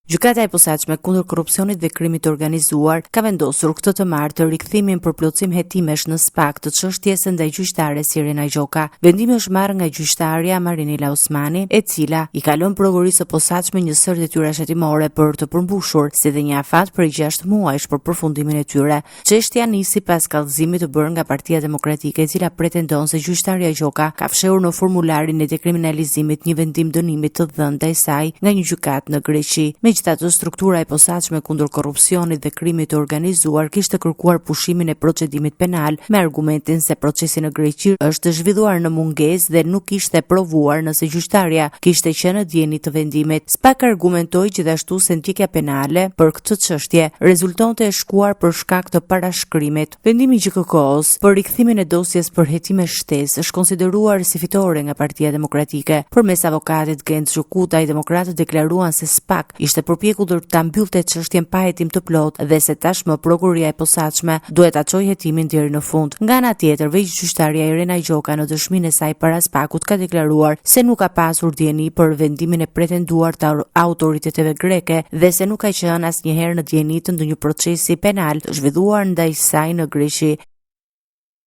Gjykata e posaçme kundër korrupsionit dhe krimit të organizuar ka vendosur këtë të martë të rikthimin për plotësim hetimesh në SPAK të çështjes së ndaj gjyqtares Irena Gjoka. Vendimi është marrë nga gjyqtarja Marinela Osmani, e cila i ka lënë prokurisë së posaçme një sër detyrash hetimore për të përmbushur, si dhe një afat për 6 muajsh për përfundimin e tyre. Çështja nisi pas kallëzimit të bërë nga Partia Demokratike, e cila pretendon se gjyqtarja Gjoka ka fshehur në formularin e dekriminalizimit një vendim dënimi të dhënë ndaj saj nga një gjykat në Greqi. Megjithatë, struktura e posaçme kundër korrupsionit dhe krimit të organizuar kishte kërkuar pushimin e procedimit penal me argumentin se procesi në Greqi është zhvilluar në mungesë dhe nuk ishte provuar nëse gjyqtarja kishte qenë në dieni të vendimit. SPAK argumentoi gjithashtu se ndjekja penale për këtë çështje rezultonte e shkuar për shkak të parashkrimit. Vendimi i GJK-s për rikthimin e dosjes për hetime shtesë është konsideruar si fitore nga Partia Demokratike. Përmes avokatit Genc Zhukutaj, demokratët deklaruan se SPAK ishte përpjekur ta mbyllte çështjen pa hetim të plotë dhe se tashmë prokuria e posaçme duhet ta çojë hetimin deri në fund. Nga ana tjetër, veç gjyqtarja Irena Gjoka në dëshminë e saj para SPAK-ut ka deklaruar se nuk ka pasur dieni për vendimin e pretenduar të autoriteteve greke dhe se nuk ka qenë asnjëherë në dieni të ndonjë procesi penal të zhvilluar ndaj saj në Greqi.